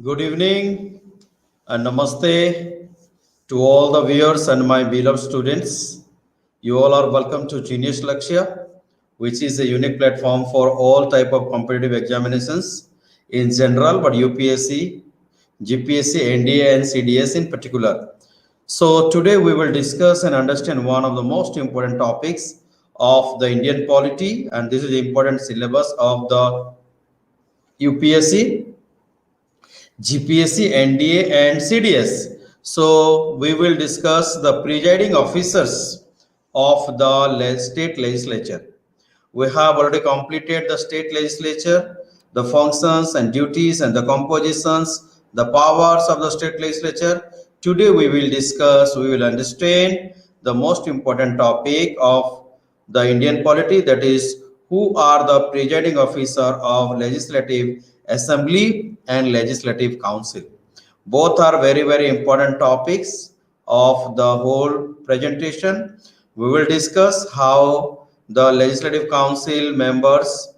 Good evening and namaste to all the viewers and my beloved students. You all are welcome to Genius Lakshya, which is a unique platform for all type of competitive examinations in general, but UPSC, GPSC, NDA, and CDS in particular. So today we will discuss and understand one of the most important topics of the Indian polity, and this is the important syllabus of the UPSC, GPSC, NDA, and CDS. So we will discuss the presiding officers of the state legislature. We have already completed the state legislature, the functions and duties and the compositions, the powers of the state legislature. Today we will understand the most important topic of the Indian polity, that is, who are the presiding officer of Legislative Assembly and Legislative Council. Both are very, very important topics of the whole presentation. We will discuss how the Legislative Council members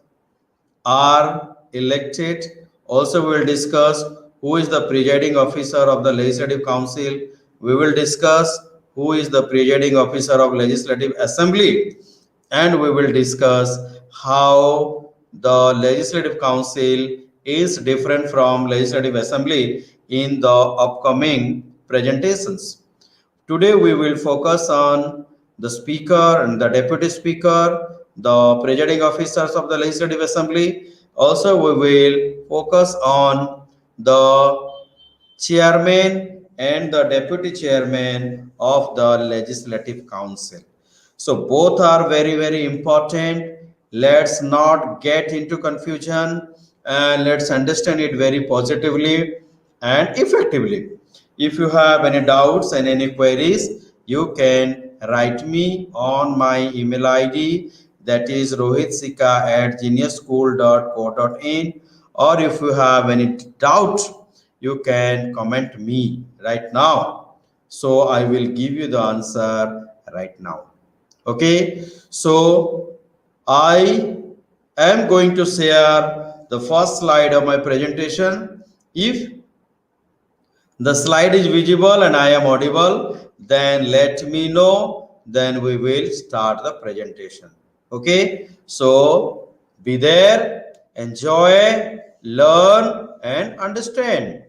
are elected. Also, we will discuss who is the presiding officer of the Legislative Council. We will discuss who is the presiding officer of Legislative Assembly. And we will discuss how the Legislative Council is different from Legislative Assembly in the upcoming presentations. Today we will focus on the speaker and the deputy speaker, the presiding officers of the Legislative Assembly. Also, we will focus on the chairman and the deputy chairman of the Legislative Council. So both are very, very important. Let's not get into confusion and let's understand it very positively and effectively. If you have any doubts and any queries, you can write me on my email ID, that is rohitsika@geniusschool.co.in, or if you have any doubt, you can comment me right now. So I will give you the answer right now. Okay, so I am going to share the first slide of my presentation. If the slide is visible and I am audible, then let me know, then we will start the presentation. Okay, so be there, enjoy, learn and understand.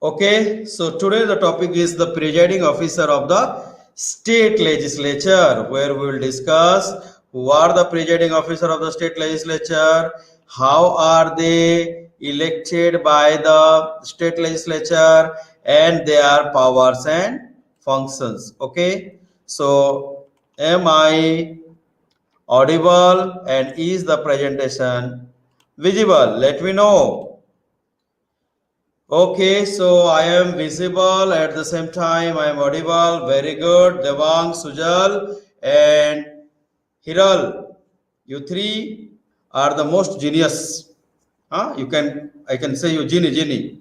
Okay, so today the topic is the presiding officer of the state legislature, where we will discuss who are the presiding officer of the state legislature, how are they elected by the state legislature, and their powers and functions. Okay, so am I audible and is the presentation visible? Let me know. Okay, so I am visible at the same time I am audible. Very good. Devang, Sujal, and Hiral, you three are the most genius. I can say you genie.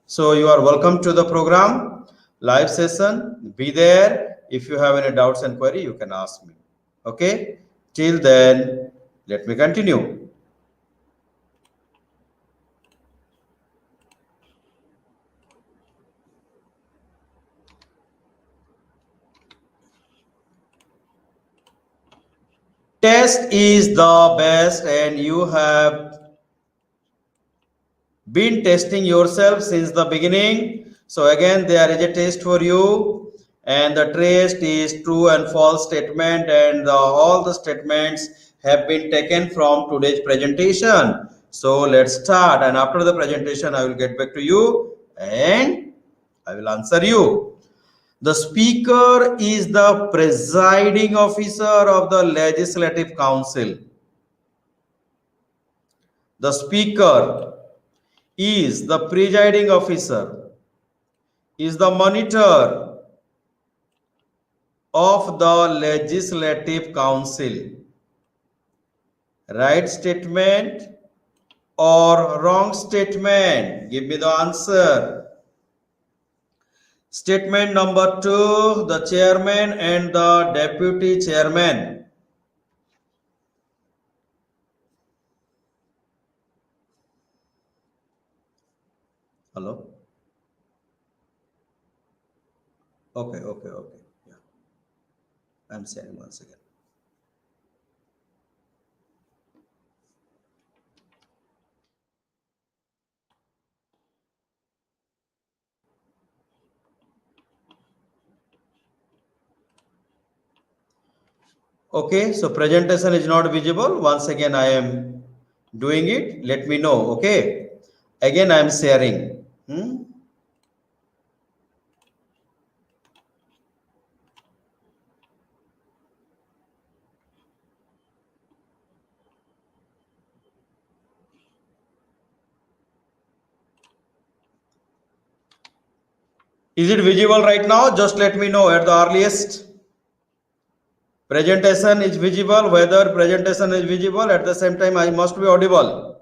So you are welcome to the program, live session. Be there. If you have any doubts and query, you can ask me. Okay. Till then, let me continue. Test is the best, and you have been testing yourself since the beginning. So again, there is a test for you, and the test is true and false statement, and all the statements have been taken from today's presentation. So let's start, and after the presentation I will get back to you and I will answer you. The speaker is the presiding officer of the Legislative Council. The speaker is the presiding officer, is the monitor of the Legislative Council. Right statement or wrong statement? Give me the answer. Statement number 2, the chairman and the deputy chairman. Hello? Okay. Yeah, I'm sharing once again. Okay, so presentation is not visible. Once again, I am doing it. Let me know. Okay. Again, I am sharing. Is it visible right now? Just let me know at the earliest. Presentation is visible. Whether presentation is visible, at the same time I must be audible.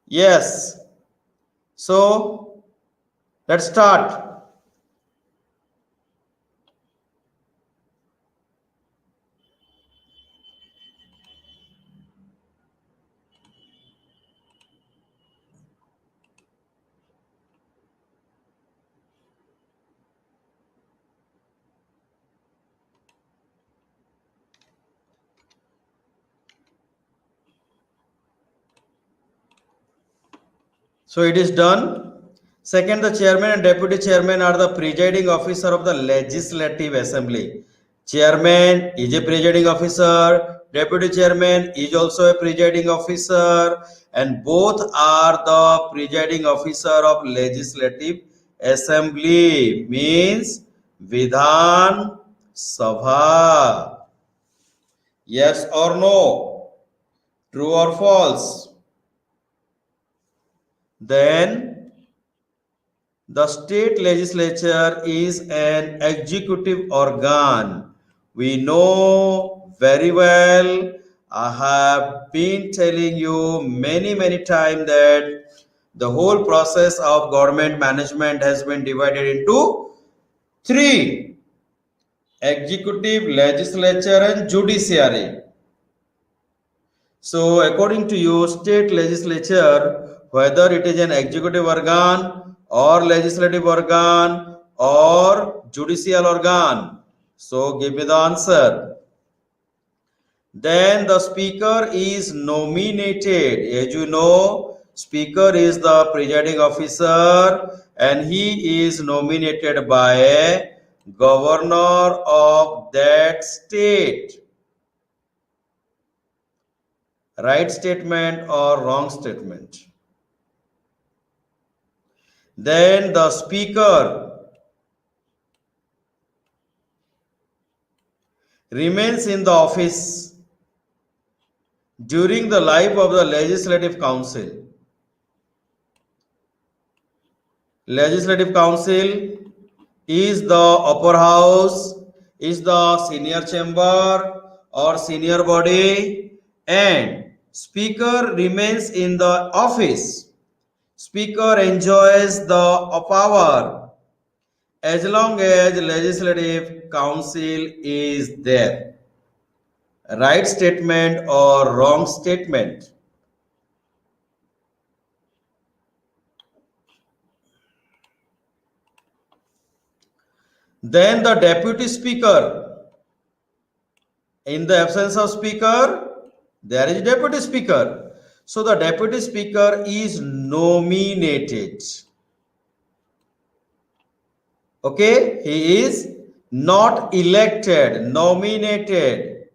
Yes. So let's start. So it is done. Second, the chairman and deputy chairman are the presiding officer of the legislative assembly. Chairman is a presiding officer, deputy chairman is also a presiding officer, and both are the presiding officer of legislative assembly, means Vidhan Sabha. Yes or no? True or false? Then the state legislature is an executive organ. We know very well. I have been telling you many times that the whole process of government management has been divided into three: executive, legislature, and judiciary. So, according to you, state legislature, whether it is an executive organ or legislative organ or judicial organ, so give me the answer. Then the speaker is nominated. As you know, speaker is the presiding officer and he is nominated by a governor of that state. Right statement or wrong statement? Then the speaker remains in the office during the life of the legislative council. Legislative council is the upper house, is the senior chamber or senior body, and speaker remains in the office. Speaker enjoys the power as long as legislative council is there. Right statement or wrong statement? Then the deputy speaker, in the absence of speaker, there is deputy speaker. So the deputy speaker is nominated. Okay, he is not elected, nominated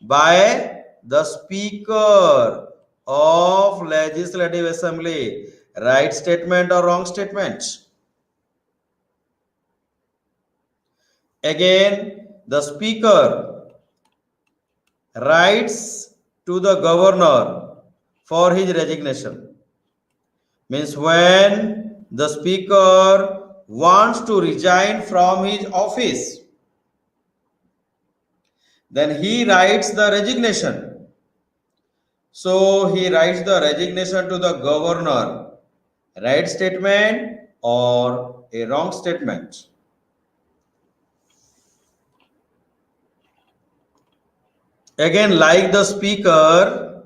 by the speaker of legislative assembly. Right statement or wrong statement? Again, the speaker writes to the governor for his resignation. Means when the speaker wants to resign from his office, then he writes the resignation. So he writes the resignation to the governor. Right statement or a wrong statement? Again, like the speaker,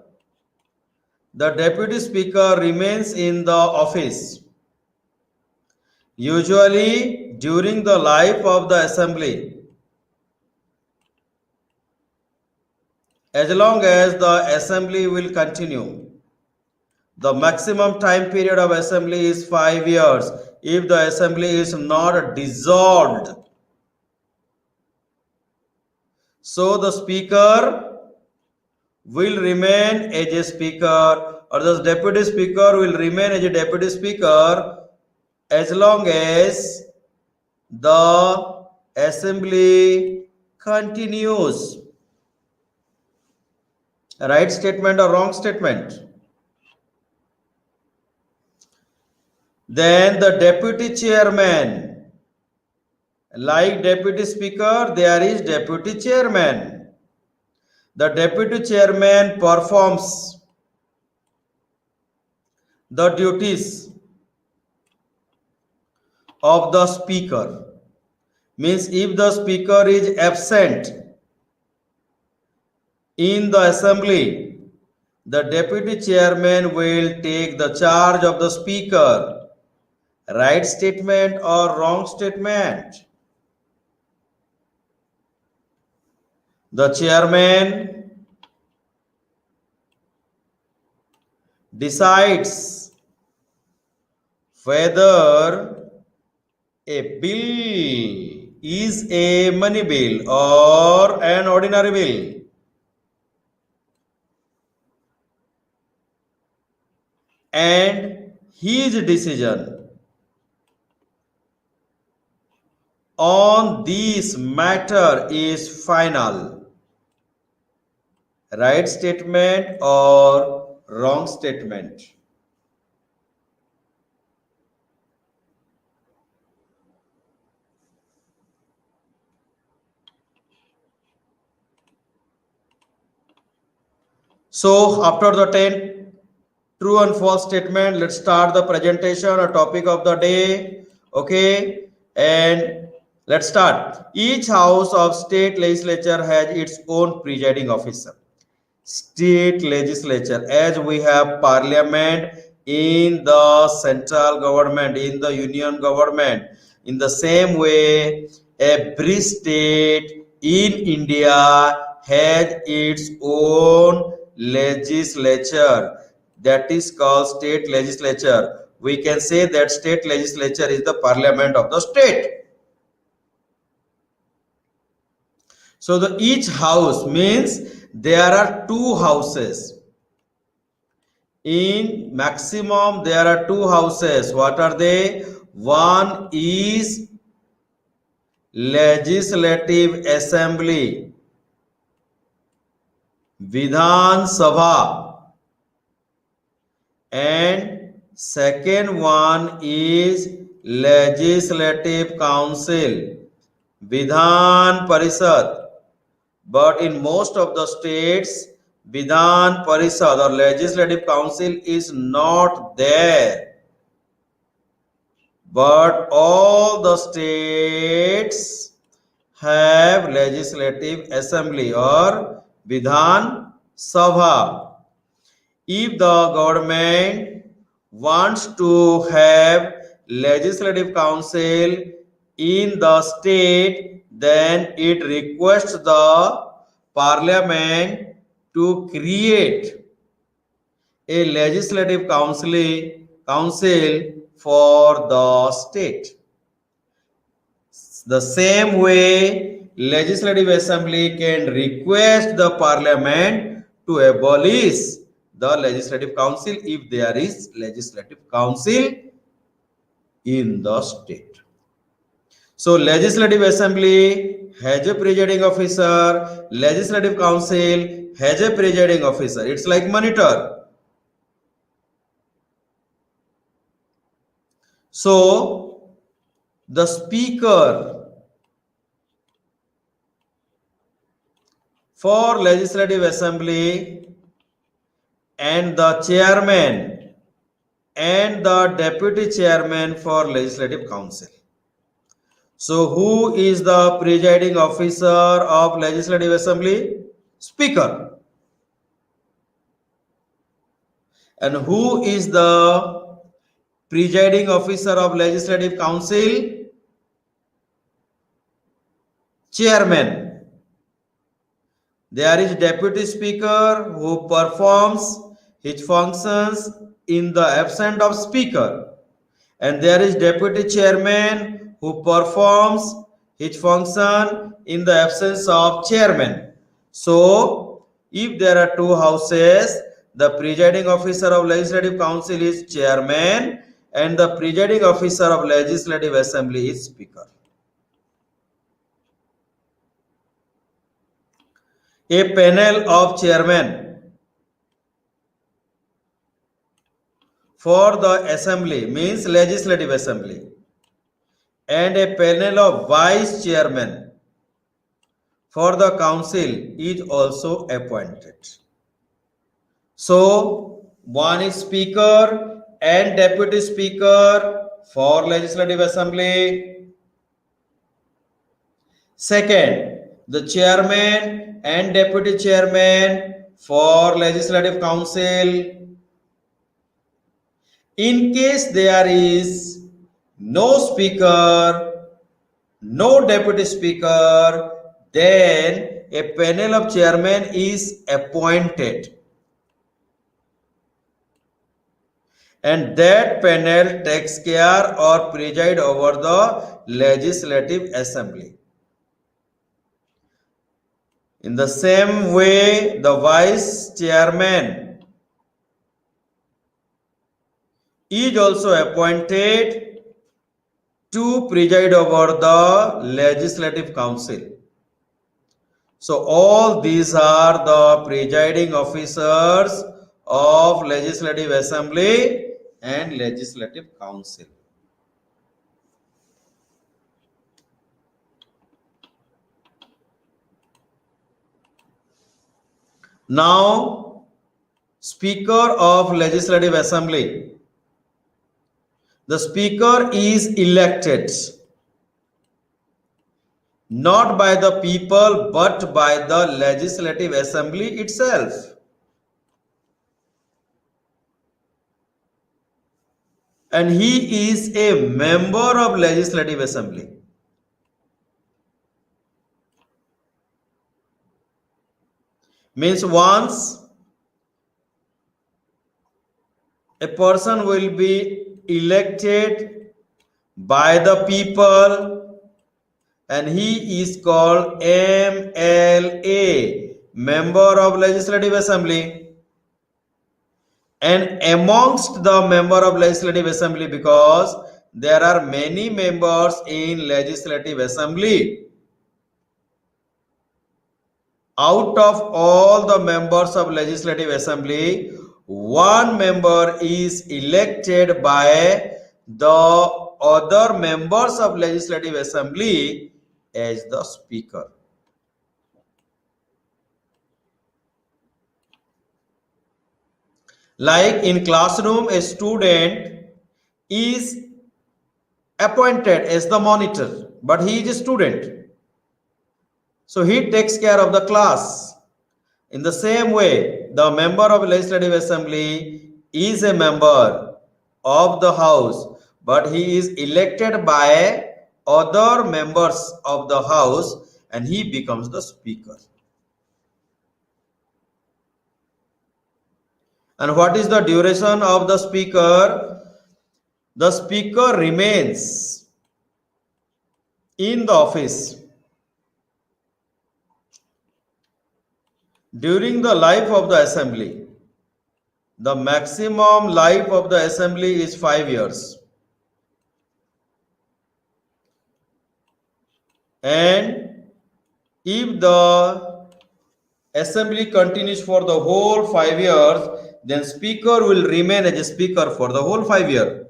the deputy speaker remains in the office, usually during the life of the assembly, as long as the assembly will continue. The maximum time period of assembly is 5 years if the assembly is not dissolved. So the speaker will remain as a speaker, or the deputy speaker will remain as a deputy speaker as long as the assembly continues. Right statement or wrong statement? Then the deputy chairman, like deputy speaker, there is deputy chairman. The deputy chairman performs the duties of the speaker. Means if the speaker is absent in the assembly, the deputy chairman will take the charge of the speaker. Right statement or wrong statement? The chairman decides whether a bill is a money bill or an ordinary bill. And his decision on this matter is final. Right statement or wrong statement? So after the 10 true and false statement, let's start the presentation or topic of the day. Okay, and let's start. Each house of state legislature has its own presiding officer. State legislature, as we have parliament in the central government, in the union government, in the same way every state in India has its own legislature, that is called state legislature. We can say that state legislature is the parliament of the state. So the each house means there are two houses. In maximum there are two houses. What are they? One is legislative assembly, Vidhan Sabha, and second one is legislative council, Vidhan Parishad. But in most of the states, Vidhan Parishad or Legislative Council is not there. But all the states have Legislative Assembly or Vidhan Sabha. If the government wants to have Legislative Council in the state, then it requests the parliament to create a legislative council for the state. The same way, legislative assembly can request the parliament to abolish the legislative council if there is legislative council in the state. So legislative assembly has a presiding officer, legislative council has a presiding officer. It's like monitor. So the speaker for legislative assembly and the chairman and the deputy chairman for Legislative Council. So who is the presiding officer of Legislative Assembly? Speaker. And who is the presiding officer of Legislative Council? Chairman. There is deputy speaker who performs his functions in the absence of speaker. And there is deputy chairman who performs his function in the absence of chairman. So, if there are two houses, the presiding officer of Legislative Council is chairman and the presiding officer of Legislative Assembly is speaker. A panel of chairmen for the assembly means Legislative Assembly, and a panel of vice chairmen for the council is also appointed. So, one is speaker and deputy speaker for Legislative Assembly. Second, the chairman and deputy chairman for Legislative Council. In case there is no speaker, no deputy speaker, then a panel of chairmen is appointed. And that panel takes care or preside over the Legislative Assembly. In the same way, the vice chairman is also appointed to preside over the Legislative Council. So all these are the presiding officers of Legislative Assembly and Legislative Council. Now, Speaker of Legislative Assembly. The Speaker is elected not by the people but by the Legislative Assembly itself. And he is a member of Legislative Assembly. Means once a person will be elected by the people and he is called MLA, Member of Legislative Assembly. And amongst the member of Legislative Assembly, because there are many members in Legislative Assembly, out of all the members of Legislative Assembly, one member is elected by the other members of Legislative Assembly as the Speaker. Like in classroom, a student is appointed as the monitor, but he is a student. So he takes care of the class. In the same way, the member of Legislative Assembly is a member of the House, but he is elected by other members of the House and he becomes the Speaker. And what is the duration of the Speaker? The Speaker remains in the office during the life of the Assembly. The maximum life of the Assembly is 5 years. And if the Assembly continues for the whole 5 years, then Speaker will remain as a Speaker for the whole 5 years.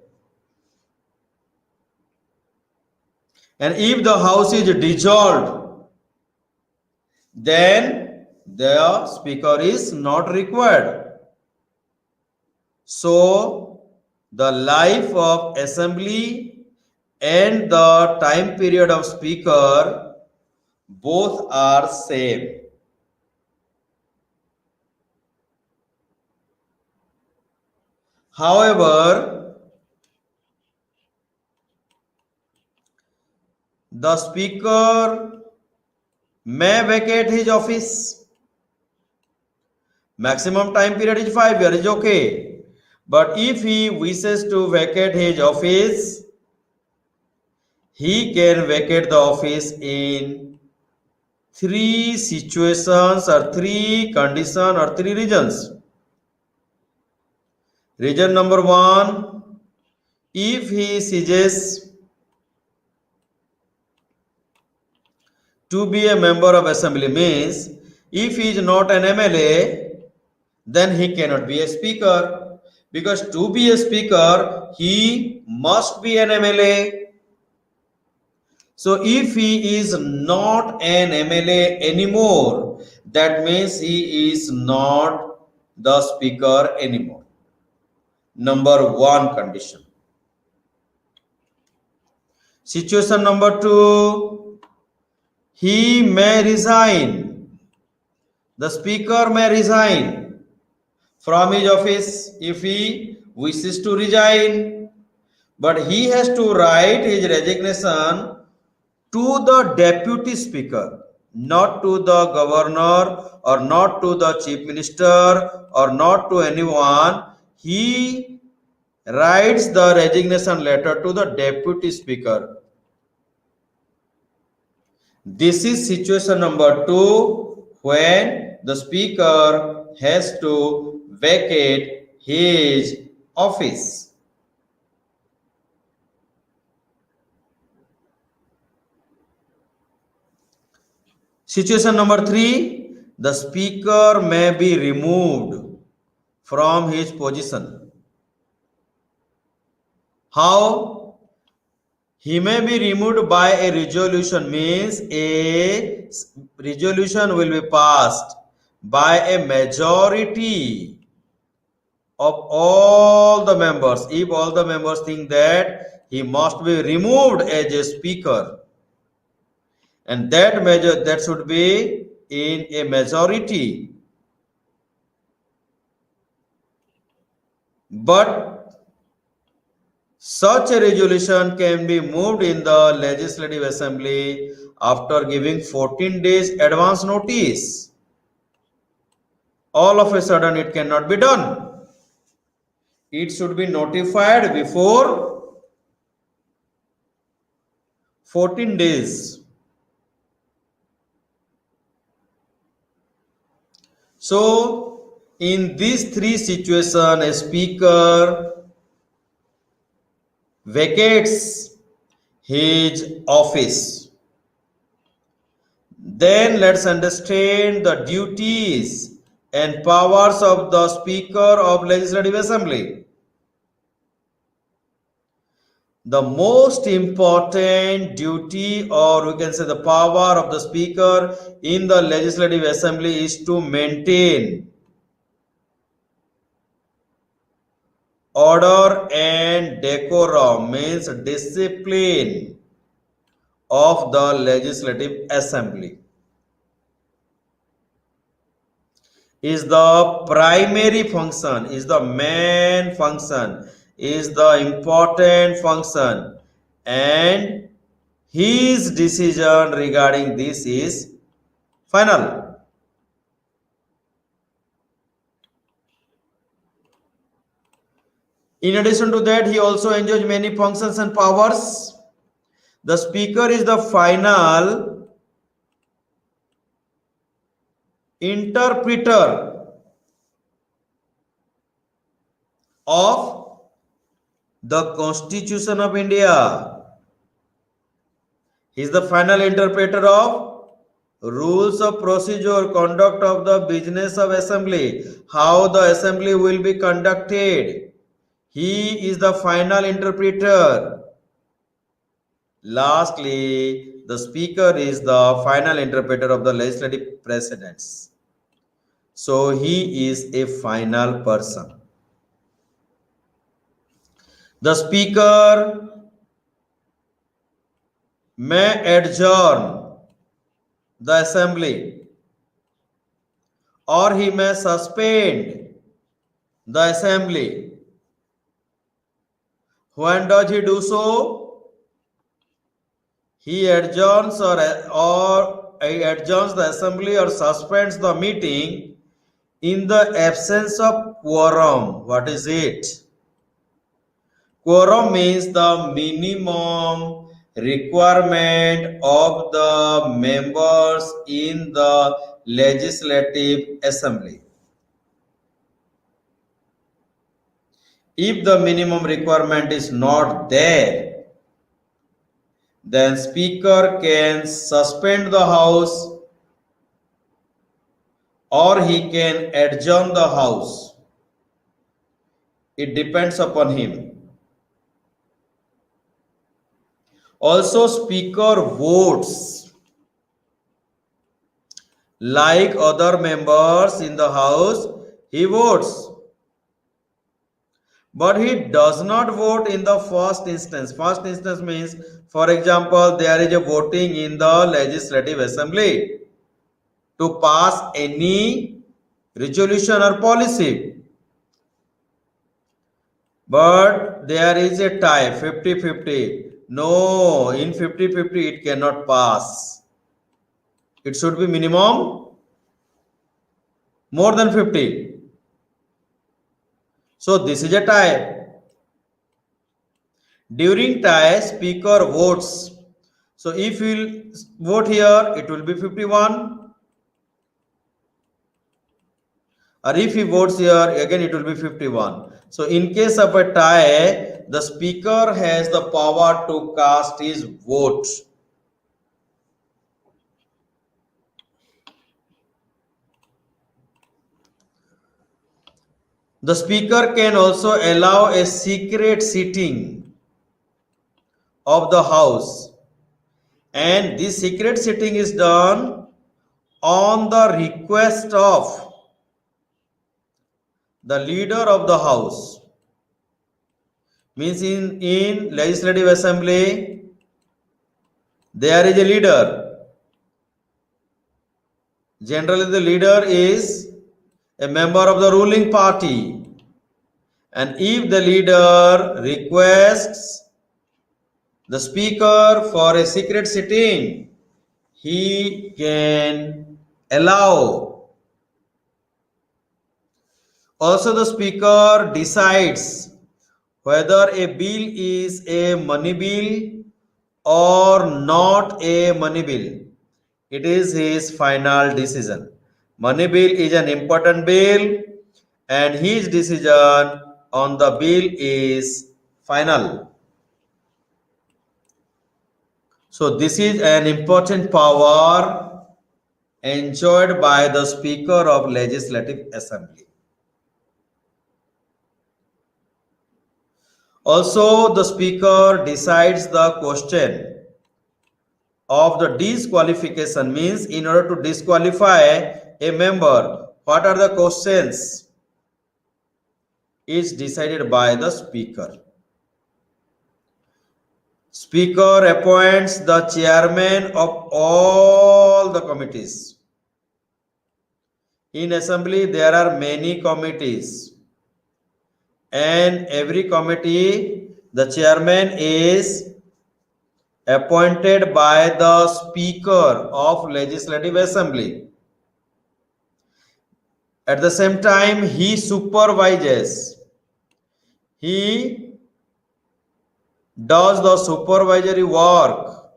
And if the House is dissolved, then the Speaker is not required. So the life of assembly and the time period of speaker both are same. However, the speaker may vacate his office. Maximum time period is 5 years, is okay. But if he wishes to vacate his office, he can vacate the office in 3 situations or 3 conditions or 3 reasons. Reason number 1, if he ceases to be a member of assembly, means if he is not an MLA, then he cannot be a speaker, because to be a speaker he must be an MLA. So if he is not an MLA anymore, that means he is not the speaker anymore. Number 1 condition. Situation number 2, he may resign. The speaker may resign from his office if he wishes to resign, but he has to write his resignation to the deputy speaker, not to the governor or not to the chief minister or not to anyone. He writes the resignation letter to the deputy speaker. This is situation number 2, when the speaker has to vacate his office. Situation number 3, the speaker may be removed from his position. How? He may be removed by a resolution, means a resolution will be passed by a majority of all the members. If all the members think that he must be removed as a speaker, and that should be in a majority. But such a resolution can be moved in the Legislative Assembly after giving 14 days advance notice. All of a sudden it cannot be done. It should be notified before 14 days. So in these 3 situations, a speaker vacates his office. Then let's understand the duties and powers of the Speaker of Legislative Assembly. The most important duty, or we can say the power of the Speaker in the Legislative Assembly, is to maintain order and decorum, means discipline of the Legislative Assembly. Is the primary function, is the main function, is the important function, and his decision regarding this is final. In addition to that, he also enjoys many functions and powers. The speaker is the final interpreter of the Constitution of India. He is the final interpreter of rules of procedure, conduct of the business of assembly, how the assembly will be conducted. He is the final interpreter. Lastly, the speaker is the final interpreter of the legislative precedents. So he is a final person. The speaker may adjourn the assembly or he may suspend the assembly. When does he do so? He adjourns or he adjourns the assembly or suspends the meeting in the absence of quorum. What is it? Quorum means the minimum requirement of the members in the legislative assembly. If the minimum requirement is not there, then speaker can suspend the house or he can adjourn the house. It depends upon him. Also, speaker votes like other members in the house. He votes, but he does not vote in the first instance. First instance means, for example, there is a voting in the legislative assembly to pass any resolution or policy. But there is a tie, 50-50. No, in 50-50 it cannot pass. It should be minimum more than 50. So this is a tie. During tie, speaker votes. So if you vote here, it will be 51. Or if he votes here, again it will be 51. So in case of a tie, the speaker has the power to cast his vote. The speaker can also allow a secret sitting of the house, and this secret sitting is done on the request of the leader of the house. Means in legislative assembly, there is a leader. Generally, the leader is a member of the ruling party. And if the leader requests the speaker for a secret sitting, he can allow. Also, the speaker decides whether a bill is a money bill or not a money bill. It is his final decision. Money bill is an important bill and his decision on the bill is final. So this is an important power enjoyed by the Speaker of Legislative Assembly. Also, the Speaker decides the question of the disqualification, means in order to disqualify a member, what are the questions is decided by the Speaker. Speaker appoints the chairman of all the committees. In assembly, there are many committees, and every committee, the chairman is appointed by the Speaker of Legislative Assembly. At the same time, he supervises. He does the supervisory work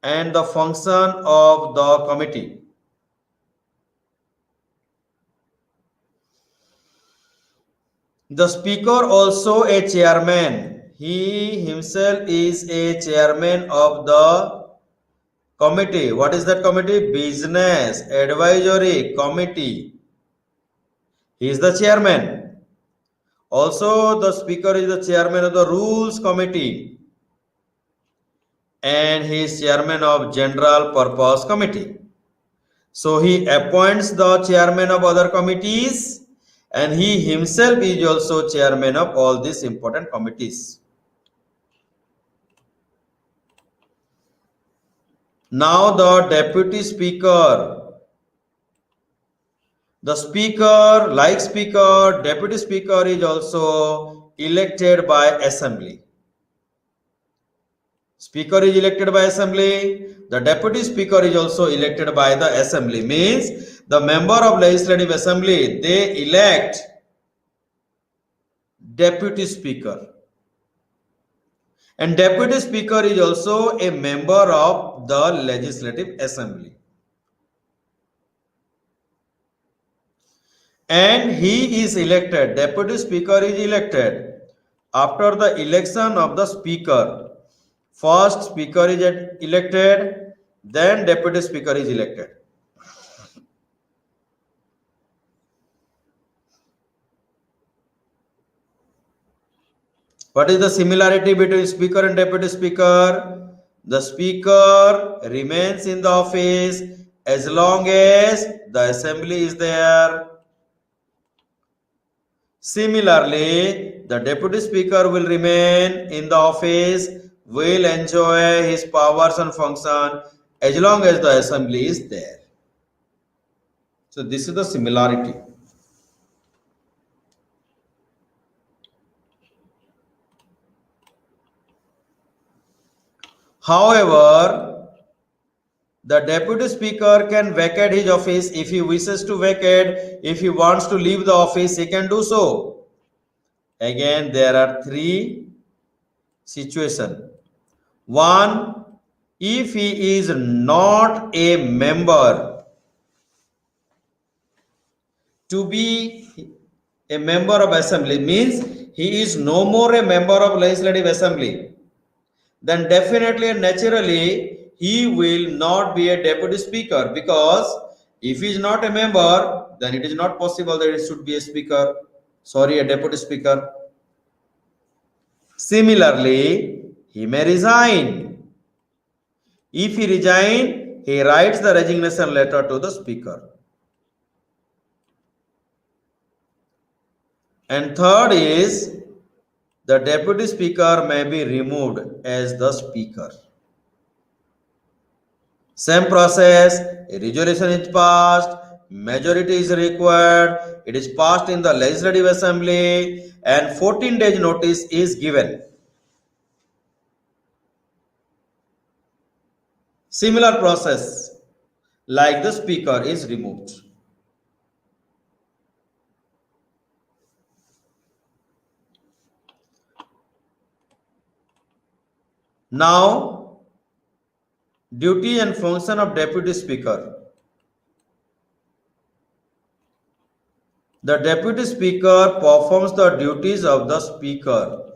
and the function of the committee. The Speaker also a chairman. He himself is a chairman of the committee. What is that committee? Business Advisory Committee. He is the chairman. Also, the Speaker is the chairman of the Rules Committee and he is chairman of General Purpose Committee. So he appoints the chairman of other committees and he himself is also chairman of all these important committees. Now the deputy speaker. The speaker, like speaker, deputy speaker is also elected by assembly. Speaker is elected by assembly. The deputy speaker is also elected by the assembly. Means the member of legislative assembly, they elect deputy speaker. And deputy speaker is also a member of the legislative assembly. And he is elected, deputy speaker is elected after the election of the speaker. First speaker is elected, then deputy speaker is elected. What is the similarity between speaker and deputy speaker? The speaker remains in the office as long as the assembly is there. Similarly, the deputy speaker will remain in the office, will enjoy his powers and function as long as the assembly is there. So this is the similarity. However, the deputy speaker can vacate his office if he wishes to vacate. If he wants to leave the office, he can do so. Again, there are three situations. One, if he is not a member, to be a member of assembly means he is no more a member of legislative assembly, then definitely and naturally he will not be a deputy speaker, because if he is not a member, then it is not possible that it should be a speaker, a deputy speaker. Similarly, he may resign. If he resigns, he writes the resignation letter to the speaker. And third is, the deputy speaker may be removed as the speaker. Same process, a resolution is passed, majority is required, it is passed in the legislative assembly, and 14 days notice is given. Similar process, like the speaker is removed. Now, duty and function of deputy speaker. The deputy speaker performs the duties of the speaker.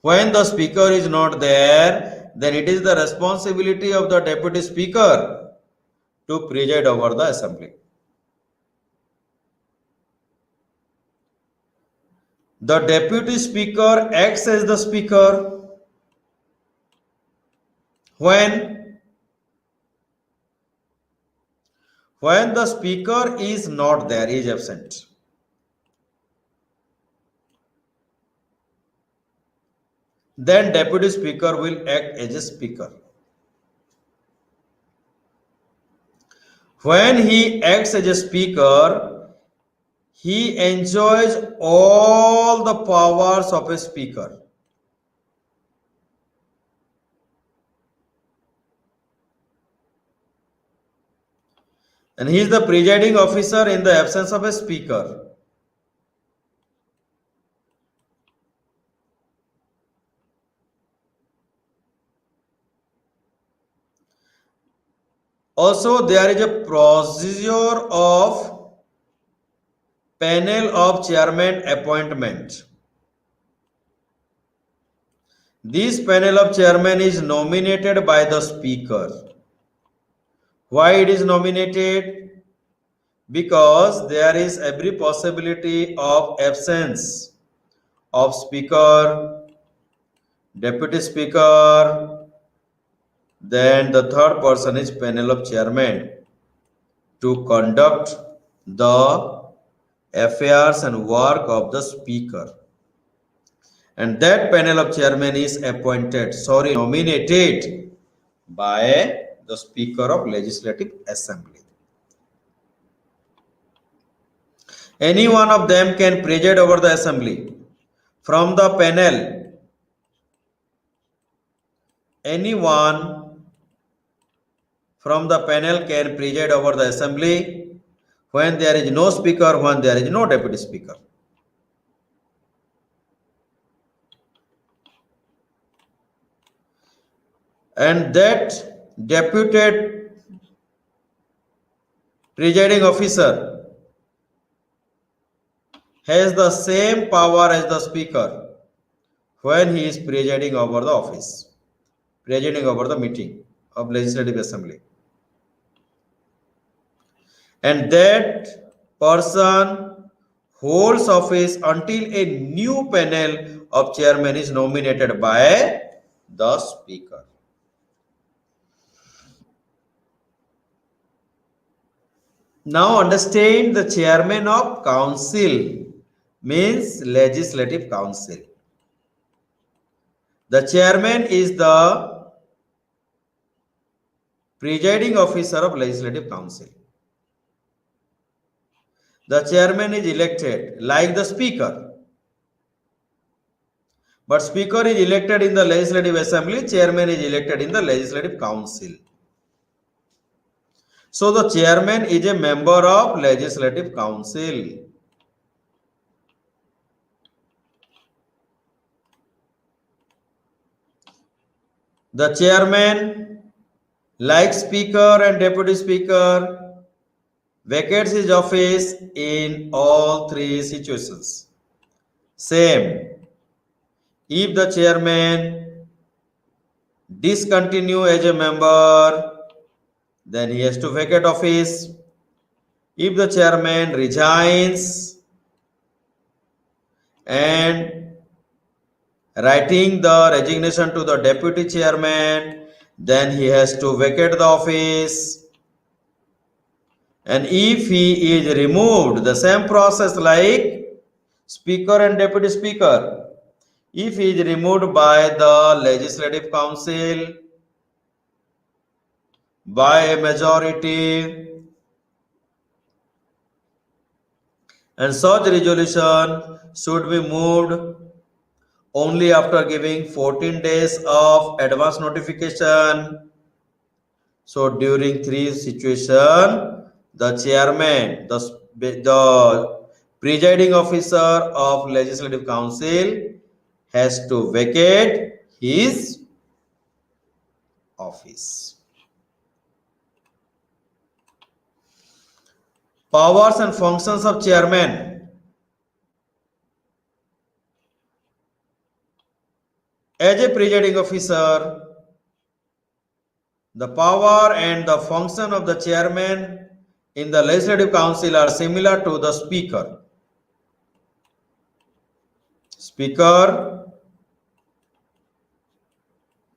When the speaker is not there, then it is the responsibility of the deputy speaker to preside over the assembly. The deputy speaker acts as the speaker when the speaker is not there, is absent. Then deputy speaker will act as a speaker. When he acts as a speaker, he enjoys all the powers of a speaker. And he is the presiding officer in the absence of a speaker. Also, there is a procedure of panel of chairman appointment. This panel of chairman is nominated by the speaker. Why it is nominated? Because there is every possibility of absence of speaker, deputy speaker, Then the third person is panel of chairman to conduct the affairs and work of the speaker. And that panel of chairman is nominated by the Speaker of Legislative Assembly. Any one of them can preside over the assembly. From the panel, anyone from the panel can preside over the assembly when there is no speaker, when there is no deputy speaker. And that deputed presiding officer has the same power as the speaker when he is presiding over the office, presiding over the meeting of Legislative Assembly. And that person holds office until a new panel of chairman is nominated by the speaker. Now understand the chairman of council means legislative council. The chairman is the presiding officer of legislative council. The chairman is elected like the speaker. But speaker is elected in the legislative assembly, chairman is elected in the legislative council. So the chairman is a member of legislative council. The chairman, like speaker and deputy speaker, vacates his office in all three situations. Same. If the chairman discontinue as a member, then he has to vacate office. If the chairman resigns and writing the resignation to the deputy chairman, then he has to vacate the office. And if he is removed, the same process like speaker and deputy speaker. If he is removed by the legislative council by a majority, and such resolution should be moved only after giving 14 days of advance notification. So during three situations, the chairman, the presiding officer of legislative council has to vacate his office. Powers and functions of chairman. As a presiding officer, the power and the function of the chairman in the legislative council are similar to the speaker. Speaker,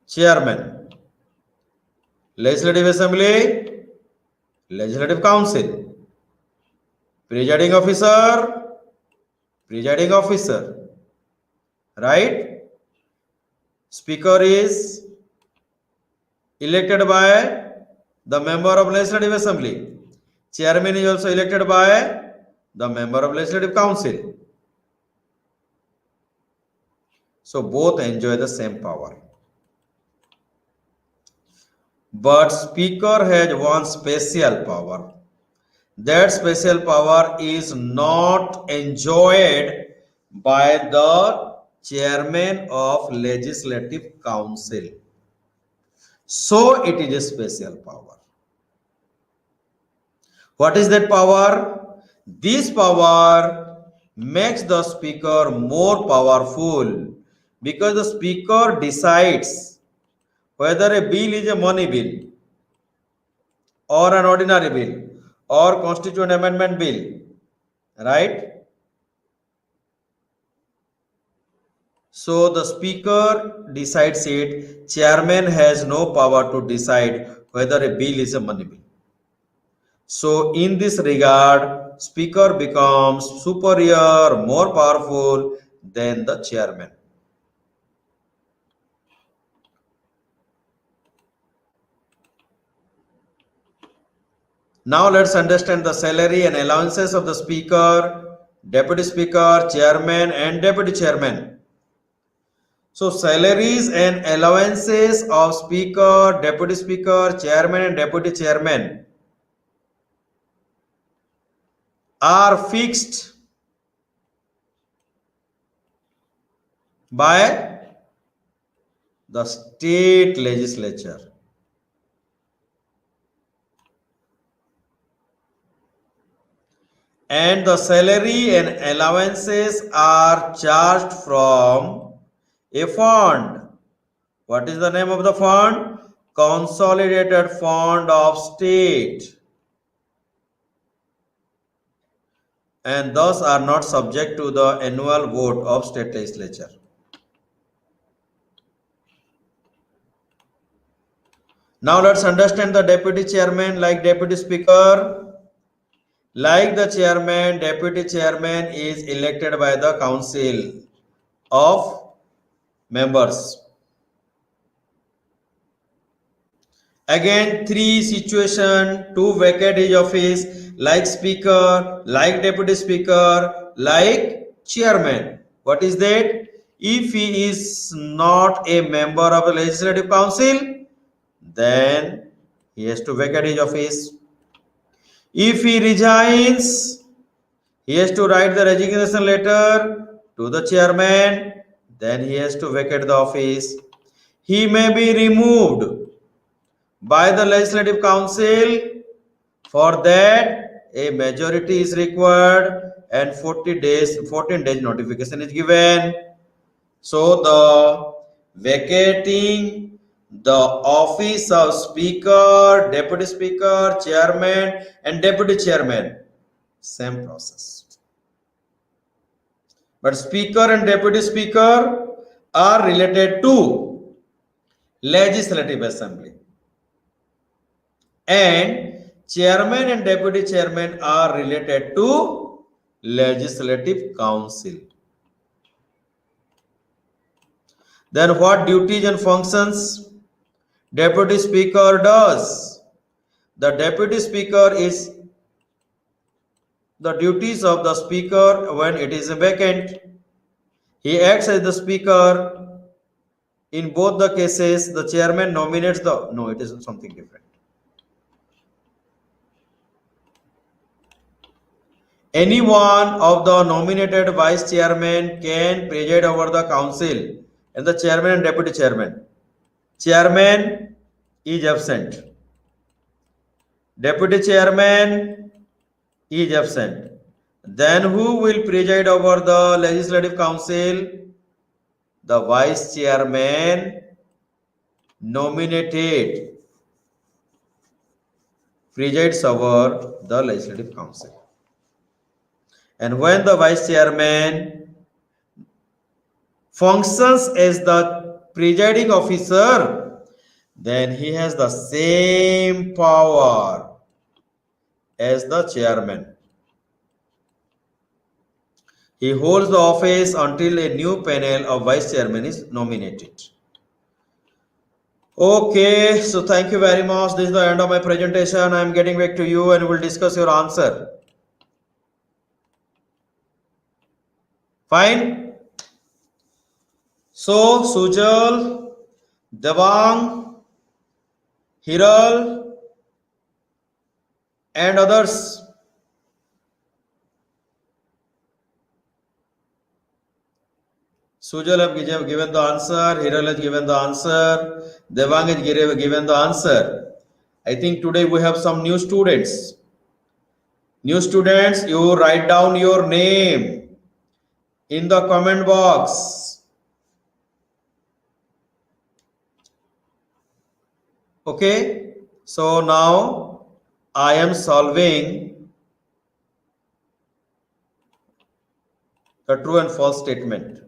chairman, legislative assembly, legislative council, presiding officer, right? Speaker is elected by the member of legislative assembly. Chairman is also elected by the member of legislative council. So both enjoy the same power. But speaker has one special power. That special power is not enjoyed by the chairman of legislative council. So it is a special power. What is that power? This power makes the speaker more powerful because the speaker decides whether a bill is a money bill or an ordinary bill or constituent amendment bill, right? So the speaker decides it. Chairman has no power to decide whether a bill is a money bill. So in this regard, speaker becomes superior, more powerful than the chairman. Now let's understand the salary and allowances of the speaker, deputy speaker, chairman and deputy chairman. So salaries and allowances of speaker, deputy speaker, chairman and deputy chairman are fixed by the state legislature. And the salary and allowances are charged from a fund. What is the name of the fund? Consolidated Fund of State. And thus are not subject to the annual vote of state legislature. Now let's understand the deputy chairman like deputy speaker. Like the chairman, deputy chairman is elected by the council of members. Again, three situation, two vacate his office, like speaker, like deputy speaker, like chairman. What is that? If he is not a member of the legislative council, then he has to vacate his office. If he resigns, he has to write the resignation letter to the chairman, then he has to vacate the office. He may be removed by the legislative council. For that, a majority is required and 14 days notification is given. So the vacating the office of speaker, deputy speaker, chairman and deputy chairman, same process. But speaker and deputy speaker are related to legislative assembly. And chairman and deputy chairman are related to legislative council. Then what duties and functions deputy speaker does? The deputy speaker is the duties of the speaker when it is vacant. He acts as the speaker. In both the cases, the chairman nominates the... No, it is something different. Any one of the nominated vice chairman can preside over the council and the chairman and deputy chairman. Chairman is absent. Deputy chairman is absent. Then who will preside over the legislative council? The vice chairman nominated presides over the legislative council. And when the vice chairman functions as the presiding officer, then he has the same power as the chairman. He holds the office until a new panel of vice chairman is nominated. Okay, so thank you very much. This is the end of my presentation. I am getting back to you and we'll discuss your answer. Fine. So, Sujal, Devang, Hiral, and others. Sujal have given the answer, Hiral has given the answer, Devang has given the answer. I think today we have some new students. New students, you write down your name in the comment box. Okay, so now I am solving the true and false statement.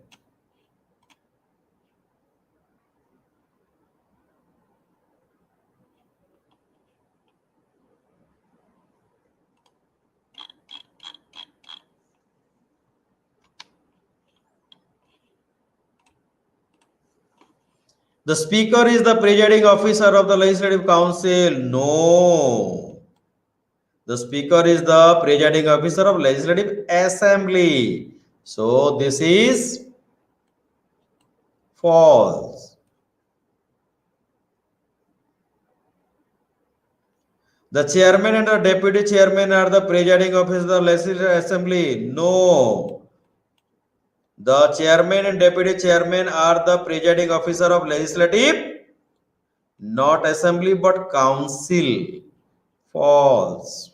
The speaker is the presiding officer of the Legislative Council. No. The speaker is the presiding officer of Legislative Assembly. So this is false. The chairman and the deputy chairman are the presiding officers of the Legislative Assembly. No. The chairman and deputy chairman are the presiding officer of Legislative, not Assembly but Council. False.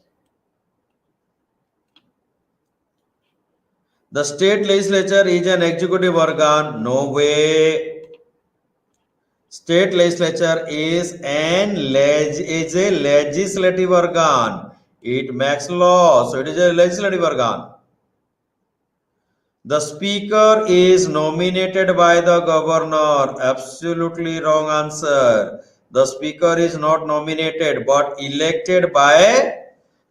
The state legislature is an executive organ. No way. State legislature is a legislative organ. It makes law, so it is a legislative organ. The speaker is nominated by the governor. Absolutely wrong answer. The speaker is not nominated but elected by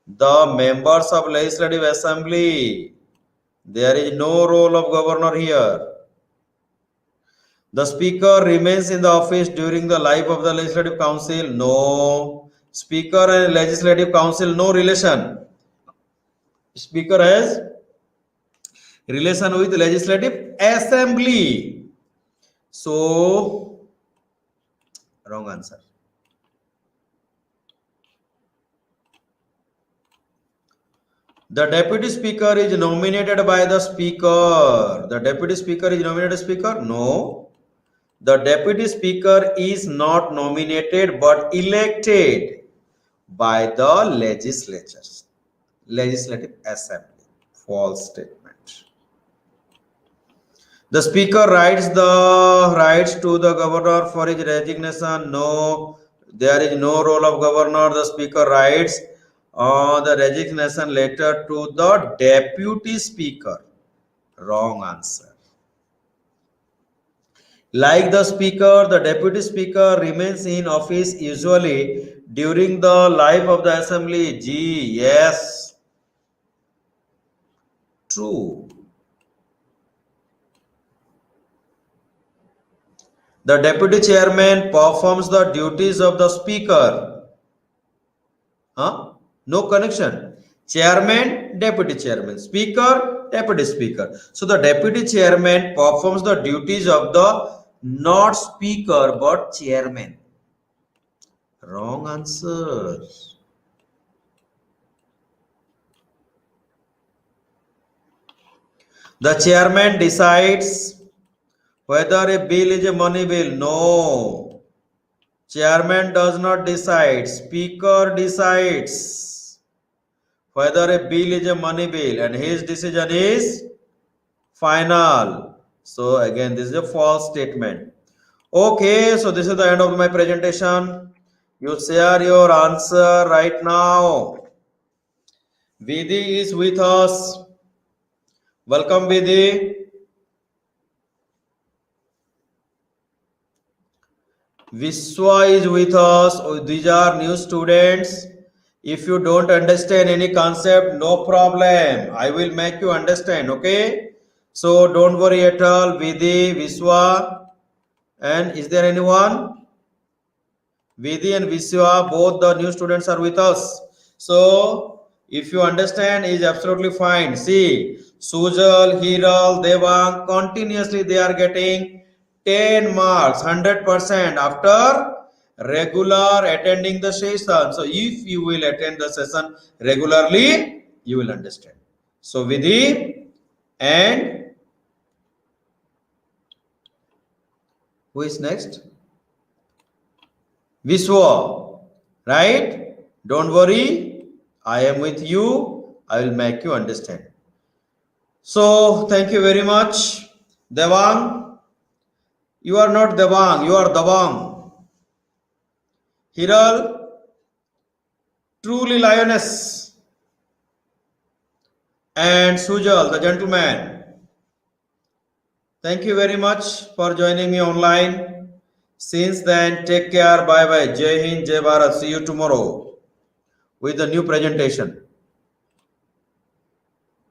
the members of Legislative Assembly. There is no role of governor here. The speaker remains in the office during the life of the Legislative Council. No. Speaker and Legislative Council, no relation. Speaker has relation with Legislative Assembly. So, wrong answer. The deputy speaker is nominated by the speaker. The deputy speaker is nominated speaker? No. The deputy speaker is not nominated but elected by the legislatures, Legislative Assembly. False statement. The speaker writes to the governor for his resignation. No, there is no role of governor. The speaker writes the resignation letter to the deputy speaker. Wrong answer. Like the speaker, the deputy speaker remains in office usually during the life of the assembly. G, yes. True. The deputy chairman performs the duties of the speaker. Huh? No connection. Chairman, deputy chairman. Speaker, deputy speaker. So the deputy chairman performs the duties of the not speaker but chairman. Wrong answer. The chairman decides whether a bill is a money bill. No. Chairman does not decide. Speaker decides whether a bill is a money bill and his decision is final. So again, this is a false statement. Okay, so this is the end of my presentation. You share your answer right now. Vidhi is with us. Welcome, Vidhi. Vishwa is with us. These are new students. If you don't understand any concept, no problem. I will make you understand, okay? So don't worry at all. Vidhi, Vishwa, and is there anyone? Vidhi and Vishwa, both the new students are with us. So if you understand, is absolutely fine. See, Sujal, Hiral, Devang, continuously they are getting 10 marks, 100% after regular attending the session. So if you will attend the session regularly, you will understand. So Vidhi and who is next? Vishwa, right? Don't worry, I am with you. I will make you understand. So thank you very much. Devang, you are not Devang, you are Davang. Hiral, truly lioness. And Sujal, the gentleman. Thank you very much for joining me online. Since then, take care. Bye bye. Jai Hind, Jai Bharat. See you tomorrow with a new presentation.